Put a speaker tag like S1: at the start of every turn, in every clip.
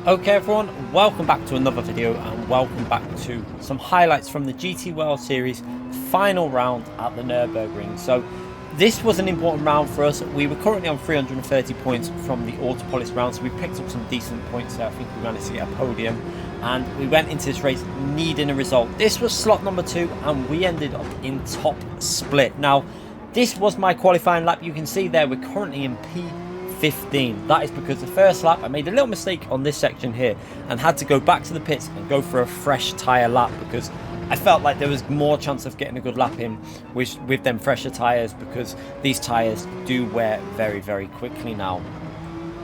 S1: Okay everyone, welcome back to another video and welcome back to some highlights from the GT World Series final round at the Nurburgring. So this was an important round for us. We were currently on 330 points from the auto polish round, so we picked up some decent points there. I think we managed to get a podium and we went into this race needing a result. This was slot number 2 and we ended up in top split. Now this was my qualifying lap. You can see there we're currently in P15. That is because the first lap I made a little mistake on this section here and had to go back to the pits and go for a fresh tyre lap because I felt like there was more chance of getting a good lap in with them fresher tyres, because these tyres do wear very, very quickly now.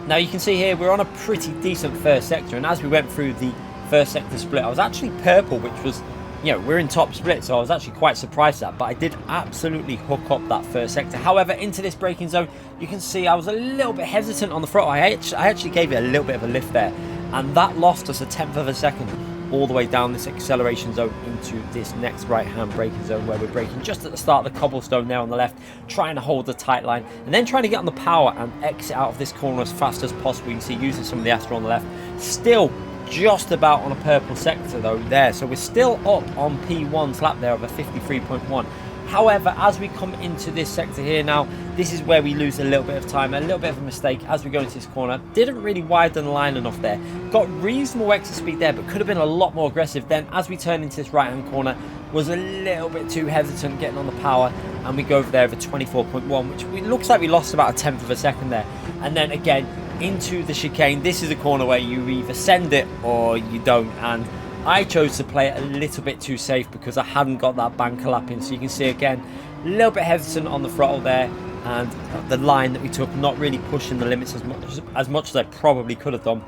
S1: Now you can see here we're on a pretty decent first sector, and as we went through the first sector split I was actually purple, which was, you know, we're in top split, so I was actually quite surprised at that, but I did absolutely hook up that first sector. However, into this braking zone, you can see I was a little bit hesitant on the throttle. I actually gave it a little bit of a lift there, and that lost us a tenth of a second all the way down this acceleration zone into this next right-hand braking zone, where we're braking just at the start of the cobblestone there on the left, trying to hold the tight line, and then trying to get on the power and exit out of this corner as fast as possible. You can see using some of the Astro on the left. Still just about on a purple sector though there, so we're still up on P1's lap there of a 53.1. However, as we come into this sector here now, this is where we lose a little bit of time, a little bit of a mistake as we go into this corner. Didn't really widen the line enough there, got reasonable exit speed there, but could have been a lot more aggressive. Then as we turn into this right hand corner, was a little bit too hesitant getting on the power, and we go over there over 24.1, which looks like we lost about a tenth of a second there. And then again into the chicane. This is a corner where you either send it or you don't, and I chose to play it a little bit too safe because I hadn't got that banker lap in. So you can see again a little bit hesitant on the throttle there, and the line that we took not really pushing the limits as much as I probably could have done.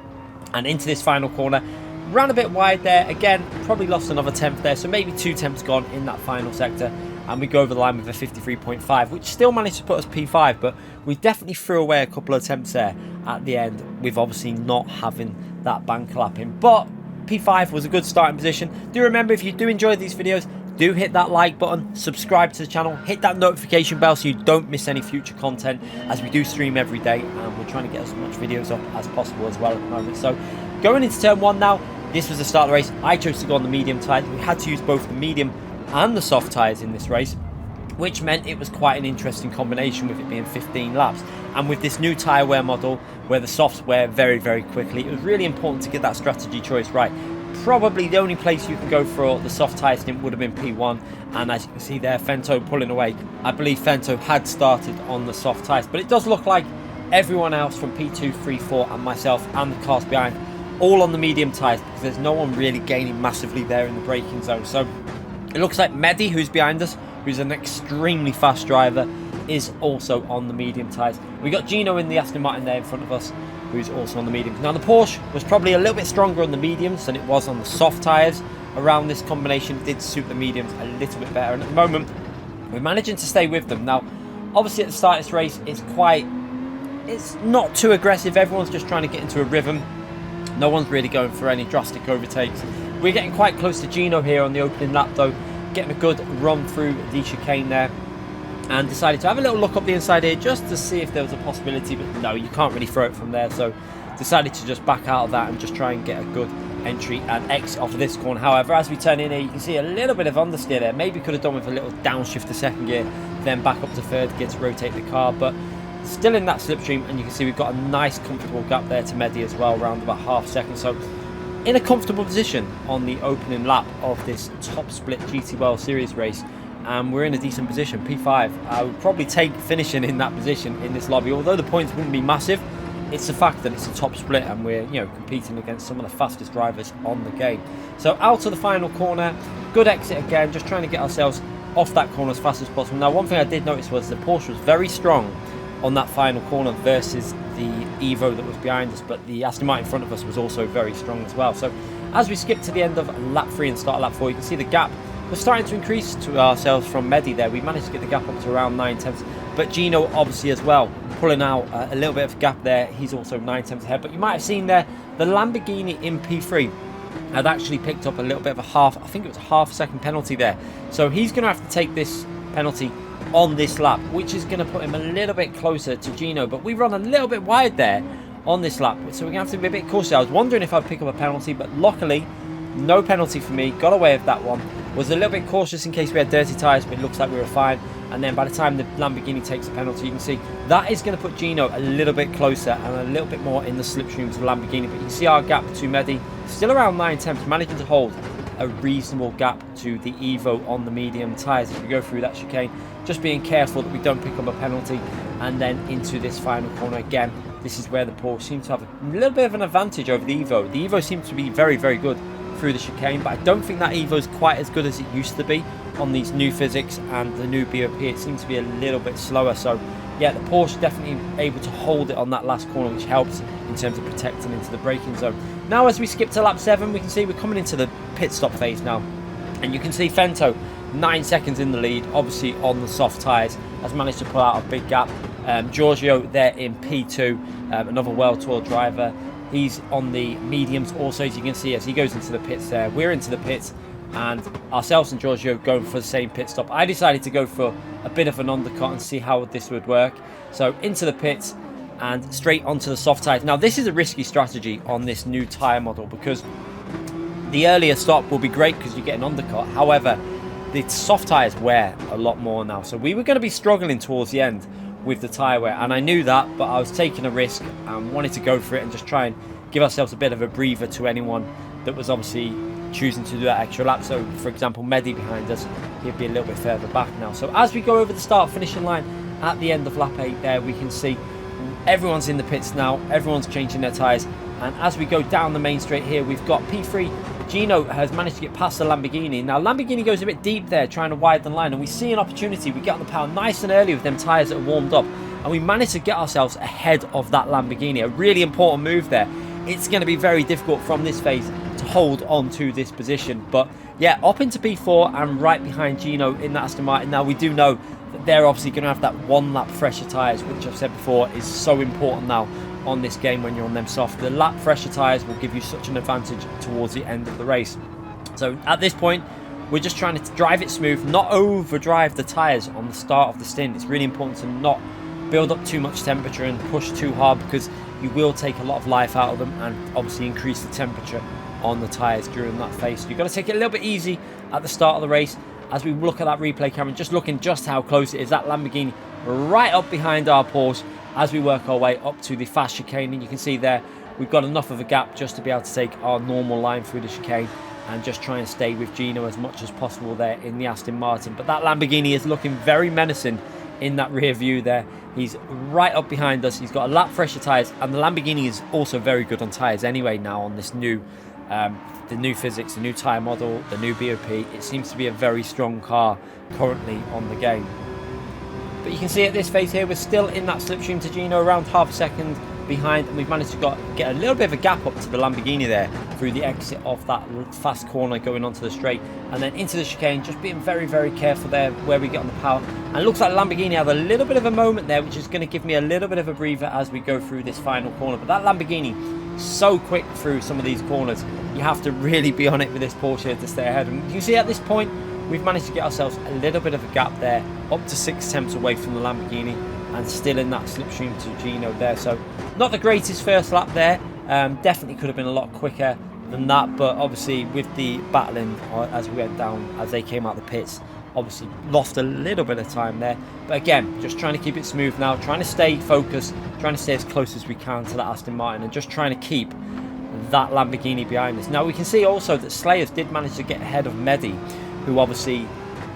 S1: And into this final corner, ran a bit wide there again, probably lost another tenth there, so maybe 2 tenths gone in that final sector, and we go over the line with a 53.5, which still managed to put us P5, but we definitely threw away a couple of attempts there at the end with obviously not having that banker lap in. But P5 was a good starting position. Do remember, if you do enjoy these videos, do hit that like button, subscribe to the channel, hit that notification bell so you don't miss any future content, as we do stream every day and we're trying to get as much videos up as possible as well at the moment. So going into turn 1 now, this was the start of the race. I chose to go on the medium tyres. We had to use both the medium and the soft tyres in this race, which meant it was quite an interesting combination with it being 15 laps. And with this new tyre wear model where the softs wear very, very quickly, it was really important to get that strategy choice right. Probably the only place you can go for the soft tyre stint would have been P1, and as you can see there, Fento pulling away. I believe Fento had started on the soft tyres, but it does look like everyone else from P2, 3, 4 and myself and the cars behind all on the medium tyres, because there's no one really gaining massively there in the braking zone. So it looks like Mehdi, who's behind us, who's an extremely fast driver, is also on the medium tyres. We got Gino in the Aston Martin there in front of us, who's also on the mediums. Now the Porsche was probably a little bit stronger on the mediums than it was on the soft tyres. Around this combination did suit the mediums a little bit better, and at the moment we're managing to stay with them. Now obviously at the start of this race it's not too aggressive. Everyone's just trying to get into a rhythm. No one's really going for any drastic overtakes. We're getting quite close to Gino here on the opening lap though, getting a good run through the chicane there, and decided to have a little look up the inside here just to see if there was a possibility, but no, you can't really throw it from there, so decided to just back out of that and just try and get a good entry and exit off of this corner. However, as we turn in here, you can see a little bit of understeer there. Maybe could have done with a little downshift to second gear, then back up to third gear to rotate the car, but still in that slipstream, and you can see we've got a nice comfortable gap there to Mehdi as well, around about half second. So in a comfortable position on the opening lap of this top split GT World Series race, and we're in a decent position, P5. I would probably take finishing in that position in this lobby, although the points wouldn't be massive. It's the fact that it's a top split and we're, you know, competing against some of the fastest drivers on the game. So out of the final corner, good exit again, just trying to get ourselves off that corner as fast as possible. Now one thing I did notice was the Porsche was very strong on that final corner versus the Evo that was behind us, but the Aston Martin in front of us was also very strong as well. So as we skip to the end of lap 3 and start lap 4, you can see the gap was starting to increase to ourselves from Mehdi there. We managed to get the gap up to around 9 tenths, but Gino obviously as well pulling out a little bit of gap there. He's also 9 tenths ahead, but you might have seen there the Lamborghini in P3 had actually picked up a little bit of a half, I think it was a half-second penalty there, so he's going to have to take this penalty on this lap, which is going to put him a little bit closer to Gino. But we run a little bit wide there on this lap. So we're going to have to be a bit cautious. I was wondering if I'd pick up a penalty, but luckily, no penalty for me. Got away with that one. Was a little bit cautious in case we had dirty tyres, but it looks like we were fine. And then by the time the Lamborghini takes a penalty, you can see that is going to put Gino a little bit closer and a little bit more in the slipstream to the Lamborghini. But you can see our gap to Mehdi still around 9 tenths, managing to hold a reasonable gap to the Evo on the medium tyres as we go through that chicane. Just being careful that we don't pick up a penalty. And then into this final corner again. This is where the Porsche seems to have a little bit of an advantage over the Evo. The Evo seems to be very, very good through the chicane, but I don't think that Evo is quite as good as it used to be on these new physics and the new BOP. It seems to be a little bit slower. So yeah, the Porsche definitely able to hold it on that last corner, which helps in terms of protecting into the braking zone. Now as we skip to lap 7, we can see we're coming into the pit stop phase now, and you can see Fento 9 seconds in the lead, obviously on the soft tyres, has managed to pull out a big gap. Giorgio there in P2, another well-tour driver. He's on the mediums also, as you can see, as he goes into the pits there. We're into the pits, and ourselves and Giorgio going for the same pit stop. I decided to go for a bit of an undercut and see how this would work. So into the pits and straight onto the soft tyres. Now this is a risky strategy on this new tyre model because the earlier stop will be great because you get an undercut. However, the soft tyres wear a lot more now. So we were going to be struggling towards the end with the tyre wear, and I knew that, but I was taking a risk and wanted to go for it and just try and give ourselves a bit of a breather to anyone that was obviously choosing to do that extra lap. So for example, Mehdi behind us, he'd be a little bit further back now. So as we go over the start finishing line at the end of lap 8 there, we can see everyone's in the pits now, everyone's changing their tyres, and as we go down the main straight here, we've got P3. Gino has managed to get past the Lamborghini. Now Lamborghini goes a bit deep there trying to widen the line, and we see an opportunity. We get on the power nice and early with them tyres that are warmed up, and we managed to get ourselves ahead of that Lamborghini. A really important move there. It's going to be very difficult from this phase to hold on to this position, but yeah, up into P4 and right behind Gino in that Aston Martin. Now we do know that they're obviously going to have that 1 lap fresher tyres, which I've said before is so important now on this game when you're on them soft. The lap fresher tyres will give you such an advantage towards the end of the race. So at this point, we're just trying to drive it smooth, not overdrive the tyres on the start of the stint. It's really important to not build up too much temperature and push too hard, because you will take a lot of life out of them and obviously increase the temperature on the tyres during that phase. So you've got to take it a little bit easy at the start of the race. As we look at that replay camera, just looking just how close it is, that Lamborghini right up behind our Porsche as we work our way up to the fast chicane. And you can see there we've got enough of a gap just to be able to take our normal line through the chicane and just try and stay with Gino as much as possible there in the Aston Martin. But that Lamborghini is looking very menacing in that rear view there. He's right up behind us. He's got a lap fresher tyres, and the Lamborghini is also very good on tyres anyway now on this new the new physics, the new tyre model, the new BOP. It seems to be a very strong car currently on the game. But you can see at this phase here, we're still in that slipstream to Gino, around half a second behind, and we've managed to get a little bit of a gap up to the Lamborghini there through the exit of that fast corner going onto the straight, and then into the chicane, just being very, very careful there where we get on the power. And it looks like Lamborghini have a little bit of a moment there, which is going to give me a little bit of a breather as we go through this final corner. But that Lamborghini, so quick through some of these corners, you have to really be on it with this Porsche to stay ahead. And you see at this point, we've managed to get ourselves a little bit of a gap there, up to 6 tenths away from the Lamborghini, and still in that slipstream to Gino there. So not the greatest first lap there. Definitely could have been a lot quicker than that, but obviously with the battling as we went down, as they came out the pits, obviously lost a little bit of time there. But again, just trying to keep it smooth now, trying to stay focused, trying to stay as close as we can to that Aston Martin, and just trying to keep that Lamborghini behind us. Now we can see also that Slayers did manage to get ahead of Mehdi, who obviously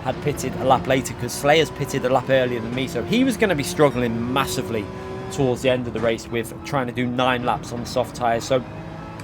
S1: had pitted a lap later, because Slayers pitted a lap earlier than me, so he was going to be struggling massively towards the end of the race with trying to do 9 laps on the soft tyres. So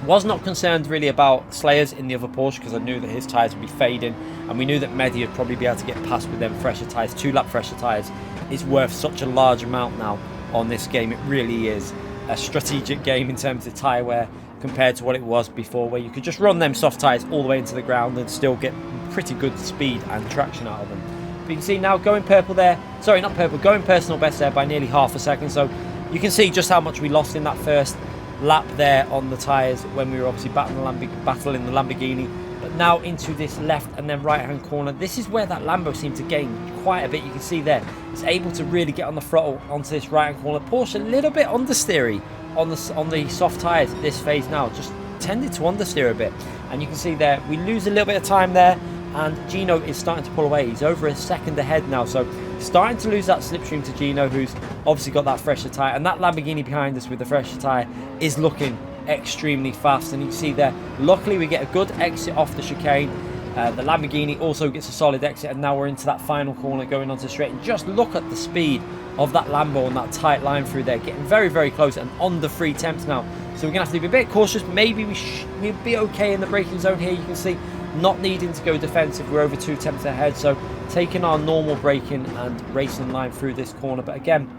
S1: was not concerned really about Slayers in the other Porsche, because I knew that his tyres would be fading, and we knew that Mehdi would probably be able to get past with them fresher tyres. 2 lap fresher tyres is worth such a large amount now on this game. It really is a strategic game in terms of tyre wear compared to what it was before, where you could just run them soft tyres all the way into the ground and still get pretty good speed and traction out of them. But you can see now going purple there, sorry, not purple, going personal best there by nearly half a second. So you can see just how much we lost in that first lap there on the tyres when we were obviously battling the Lamborghini. But now into this left and then right hand corner, this is where that Lambo seemed to gain quite a bit. You can see there, it's able to really get on the throttle onto this right hand corner. Porsche a little bit understeery on the soft tyres at this phase now just tended to understeer a bit, and you can see there we lose a little bit of time there, and Gino is starting to pull away. He's over a second ahead now, so starting to lose that slipstream to Gino, who's obviously got that fresher tyre, and that Lamborghini behind us with the fresher tyre is looking extremely fast. And you can see there, luckily we get a good exit off the chicane. The Lamborghini also gets a solid exit, and now we're into that final corner going onto straight. And just look at the speed of that Lambo on that tight line through there, getting very, very close and under 3 tenths now. So we're going to have to be a bit cautious. Maybe we'll be okay in the braking zone here. You can see not needing to go defensive. We're over 2 tenths ahead, so taking our normal braking and racing line through this corner. But again,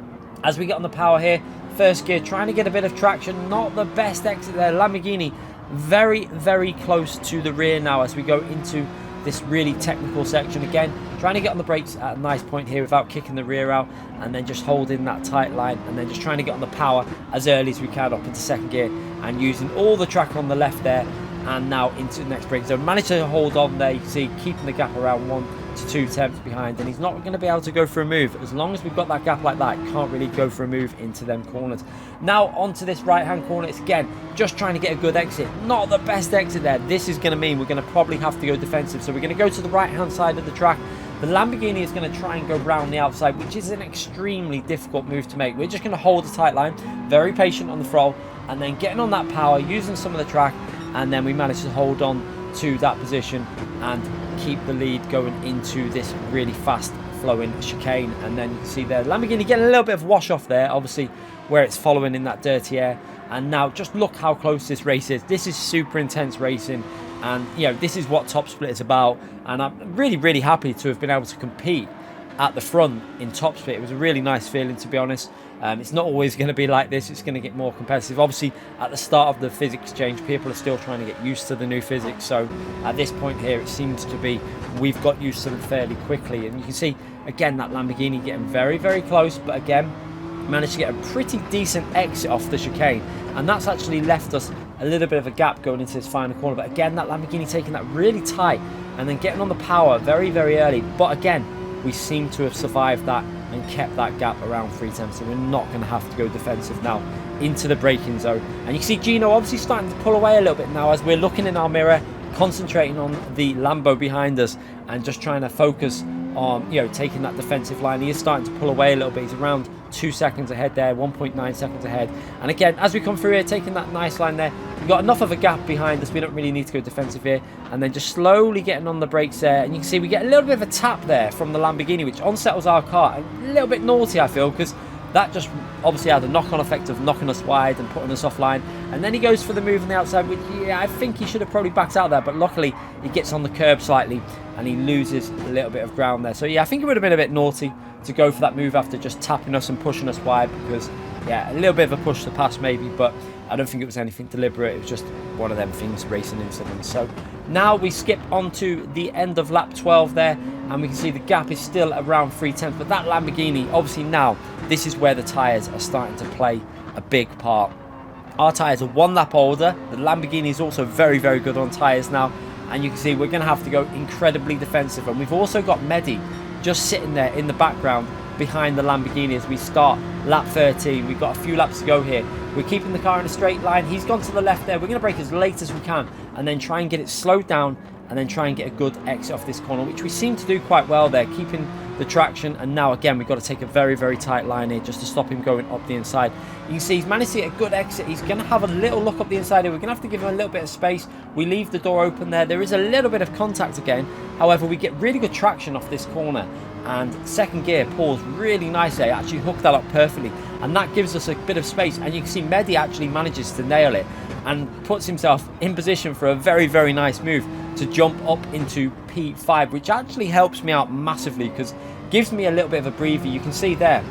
S1: as we get on the power here, first gear, trying to get a bit of traction. Not the best exit there. Lamborghini very, very close to the rear now as we go into this really technical section. Again, trying to get on the brakes at a nice point here without kicking the rear out, and then just holding that tight line, and then just trying to get on the power as early as we can up into second gear, and using all the track on the left there, and now into the next braking zone. Managed to hold on there, you can see, keeping the gap around 1 to 2 tenths behind, and he's not going to be able to go for a move. As long as we've got that gap like that, can't really go for a move into them corners. Now onto this right hand corner, it's again just trying to get a good exit. Not the best exit there. This is going to mean we're going to probably have to go defensive, so we're going to go to the right hand side of the track. The Lamborghini is going to try and go round the outside, which is an extremely difficult move to make. We're just going to hold a tight line, very patient on the throttle, and then getting on that power, using some of the track, and then we manage to hold on to that position and keep the lead going into this really fast flowing chicane. And then you can see there Lamborghini getting a little bit of wash off there, obviously where it's following in that dirty air. And now just look how close this race is. This is super intense racing, and you know, this is what Top Split is about, and I'm really, really happy to have been able to compete at the front in Top Split. It was a really nice feeling, to be honest. It's not always going to be like this. It's going to get more competitive. Obviously, at the start of the physics change, people are still trying to get used to the new physics. So at this point here, it seems to be we've got used to them fairly quickly. And you can see, again, that Lamborghini getting very, very close. But again, managed to get a pretty decent exit off the chicane. And that's actually left us a little bit of a gap going into this final corner. But again, that Lamborghini taking that really tight and then getting on the power very, very early. But again, we seem to have survived that and kept that gap around 3 tenths, so we're not going to have to go defensive now into the braking zone. And you can see Gino obviously starting to pull away a little bit now as we're looking in our mirror, concentrating on the Lambo behind us and just trying to focus on, you know, taking that defensive line. He is starting to pull away a little bit. He's around 2 seconds ahead there, 1.9 seconds ahead. And again, as we come through here, taking that nice line there, we've got enough of a gap behind us. We don't really need to go defensive here. And then just slowly getting on the brakes there. And you can see we get a little bit of a tap there from the Lamborghini, which unsettles our car. A little bit naughty, I feel, because that just obviously had a knock-on effect of knocking us wide and putting us offline. And then he goes for the move on the outside, which, yeah, I think he should have probably backed out there. But luckily, he gets on the curb slightly and he loses a little bit of ground there. So, yeah, I think it would have been a bit naughty to go for that move after just tapping us and pushing us wide, because, yeah, a little bit of a push to pass maybe, but I don't think it was anything deliberate. It was just one of them things, racing incidents. So now we skip on to the end of lap 12 there, and we can see the gap is still around 3 tenths. But that Lamborghini, obviously now, this is where the tyres are starting to play a big part. Our tyres are 1 lap older. The Lamborghini is also very, very good on tyres now. And you can see we're going to have to go incredibly defensive. And we've also got Mehdi just sitting there in the background behind the Lamborghini as we start lap 13. We've got a few laps to go here. We're keeping the car in a straight line. He's gone to the left there. We're going to brake as late as we can and then try and get it slowed down and then try and get a good exit off this corner, which we seem to do quite well there, keeping the traction. And now again, we've got to take a very, very tight line here just to stop him going up the inside. You can see he's managed to get a good exit. He's going to have a little look up the inside here. We're going to have to give him a little bit of space. We leave the door open there. There is a little bit of contact again. However, we get really good traction off this corner, and second gear pulls really nicely. Actually hooked that up perfectly, and that gives us a bit of space. And you can see Mehdi actually manages to nail it and puts himself in position for a very, very nice move to jump up into P5, which actually helps me out massively because gives me a little bit of a breather. You can see there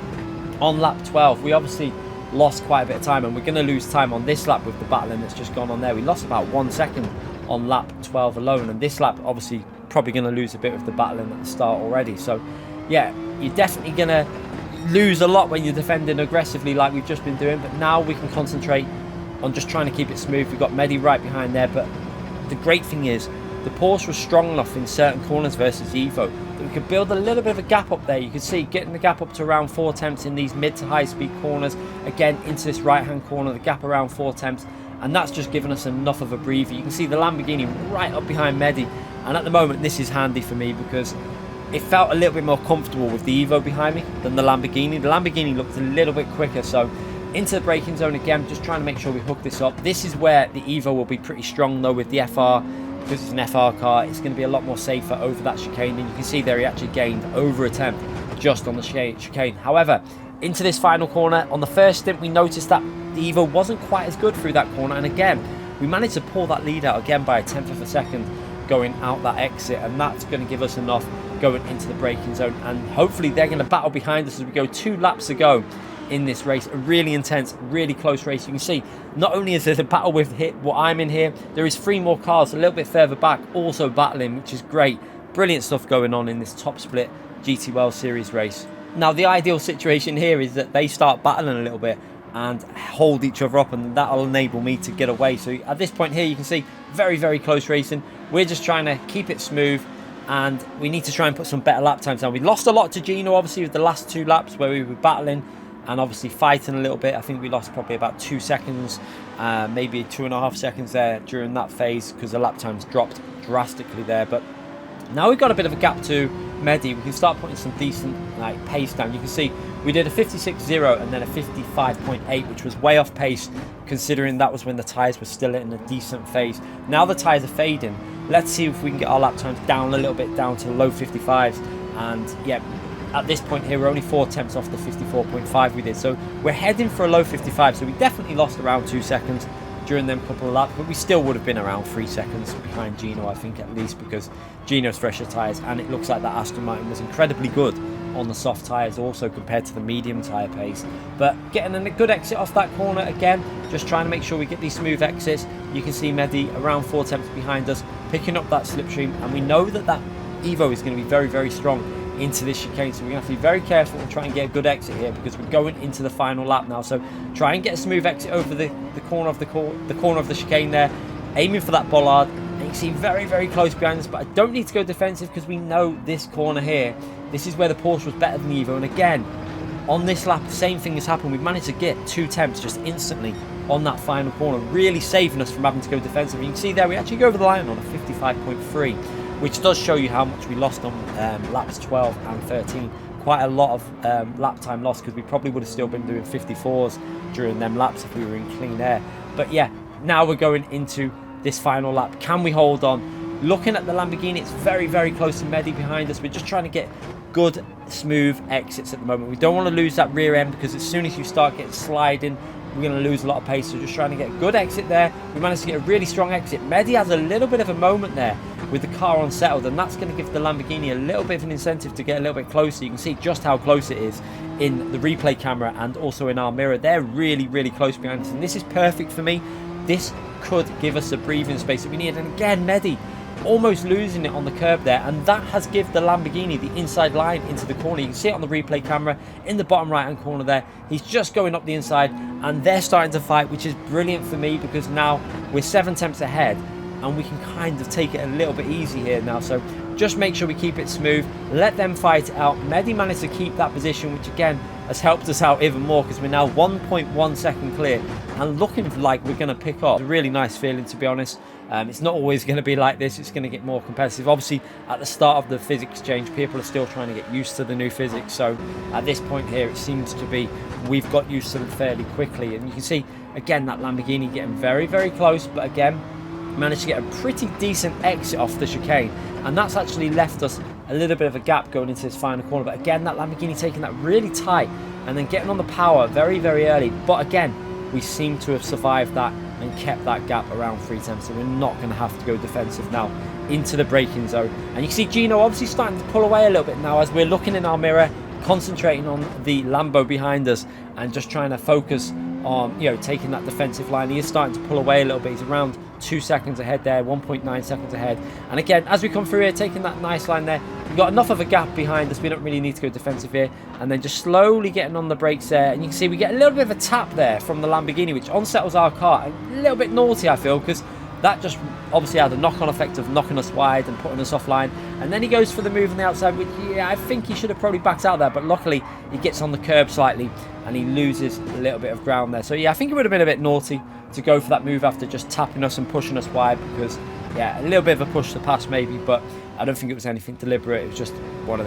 S1: on lap 12 we obviously lost quite a bit of time, and we're going to lose time on this lap with the battling that's just gone on there. We lost about 1 second on lap 12 alone, and this lap obviously probably going to lose a bit with the battling at the start already. So yeah, you're definitely going to lose a lot when you're defending aggressively like we've just been doing, but now we can concentrate on just trying to keep it smooth. We've got Mehdi right behind there, but the great thing is the Porsche was strong enough in certain corners versus Evo that we could build a little bit of a gap up there. You can see getting the gap up to around 4 tenths in these mid to high speed corners. Again, into this right hand corner, the gap around 4 tenths, and that's just given us enough of a breather. You can see the Lamborghini right up behind Mehdi, and at the moment this is handy for me because it felt a little bit more comfortable with the Evo behind me than the Lamborghini. The Lamborghini looked a little bit quicker, so into the braking zone again, just trying to make sure we hook this up. This is where the Evo will be pretty strong though with the FR, because it's an FR car. It's going to be a lot more safer over that chicane, and you can see there he actually gained over a tenth just on the chicane. However, into this final corner, on the first stint we noticed that the Evo wasn't quite as good through that corner, and again we managed to pull that lead out again by a tenth of a second going out that exit, and that's going to give us enough going into the braking zone, and hopefully they're going to battle behind us as we go 2 laps to go in this race. A really intense, really close race. You can see not only is there the battle with what I'm in here, there is 3 more cars a little bit further back also battling, which is great. Brilliant stuff going on in this top split GTWS series race. Now the ideal situation here is that they start battling a little bit and hold each other up, and that'll enable me to get away. So at this point here you can see very, very close racing. We're just trying to keep it smooth, and we need to try and put some better lap times down. We lost a lot to Gino obviously with the last 2 laps where we were battling and obviously fighting a little bit. I think we lost probably about 2 seconds, maybe 2.5 seconds there during that phase because the lap times dropped drastically there. But now we've got a bit of a gap to Mehdi. We can start putting some decent pace down. You can see we did a 56.0 and then a 55.8, which was way off pace considering that was when the tyres were still in a decent phase. Now the tyres are fading. Let's see if we can get our lap times down a little bit, down to low 55s. And yeah, at this point here we're only 4 tenths off the 54.5 we did, so we're heading for a low 55. So we definitely lost around 2 seconds during them couple of laps, but we still would have been around 3 seconds behind Gino, I think, at least, because Gino's fresher tyres, and it looks like that Aston Martin was incredibly good on the soft tyres also compared to the medium tyre pace. But getting a good exit off that corner again, just trying to make sure we get these smooth exits. You can see Mehdi around 4 tenths behind us, picking up that slipstream, and we know that that Evo is going to be very, very strong into this chicane, so we're going to have to be very careful and try and get a good exit here because we're going into the final lap now. So try and get a smooth exit over the corner of the corner of the chicane there, aiming for that bollard. And you can see very, very close behind us, but I don't need to go defensive because we know this corner here, this is where the Porsche was better than the Evo. And again, on this lap, the same thing has happened. We've managed to get 2 tenths just instantly on that final corner, really saving us from having to go defensive. And you can see there we actually go over the line on a 55.3, which does show you how much we lost on laps 12 and 13. Quite a lot of lap time lost because we probably would have still been doing 54s during them laps if we were in clean air. But yeah, now we're going into this final lap. Can we hold on? Looking at the Lamborghini, it's very, very close to Mehdi behind us. We're just trying to get good, smooth exits at the moment. We don't want to lose that rear end because as soon as you start getting sliding, we're going to lose a lot of pace. So just trying to get a good exit there. We managed to get a really strong exit. Mehdi has a little bit of a moment there with the car unsettled, and that's going to give the Lamborghini a little bit of an incentive to get a little bit closer. You can see just how close it is in the replay camera and also in our mirror. They're really, really close behind us, and this is perfect for me. This could give us a breathing space that we need. And again, Mehdi almost losing it on the curb there, and that has given the Lamborghini the inside line into the corner. You can see it on the replay camera in the bottom right hand corner there. He's just going up the inside, and they're starting to fight, which is brilliant for me because now we're 7 tenths ahead and we can kind of take it a little bit easy here now. So just make sure we keep it smooth, let them fight it out. Mehdi managed to keep that position, which again has helped us out even more because we're now 1.1 second clear and looking like we're going to pick up. It's a really nice feeling, to be honest. It's not always going to be like this. It's going to get more competitive. Obviously, at the start of the physics change, people are still trying to get used to the new physics. So at this point here, it seems to be we've got used to them fairly quickly. And you can see, again, that Lamborghini getting very, very close. But again, managed to get a pretty decent exit off the chicane. And that's actually left us a little bit of a gap going into this final corner. But again, that Lamborghini taking that really tight and then getting on the power very, very early. But again, we seem to have survived that and kept that gap around 3 tenths, so we're not going to have to go defensive now into the braking zone. And you can see Gino obviously starting to pull away a little bit now as we're looking in our mirror, concentrating on the Lambo behind us and just trying to focus on, you know, taking that defensive line. He is starting to pull away a little bit. He's around 2 seconds ahead there, 1.9 seconds ahead. And again, as we come through here, taking that nice line there, we've got enough of a gap behind us. We don't really need to go defensive here. And then just slowly getting on the brakes there. And you can see we get a little bit of a tap there from the Lamborghini, which unsettles our car. A little bit naughty, I feel, because that just obviously had a knock-on effect of knocking us wide and putting us offline. And then he goes for the move on the outside, which, yeah, I think he should have probably backed out there, but luckily he gets on the curb slightly and he loses a little bit of ground there. So yeah, I think it would have been a bit naughty to go for that move after just tapping us and pushing us wide, because yeah, a little bit of a push to pass maybe, but I don't think it was anything deliberate. It was just one of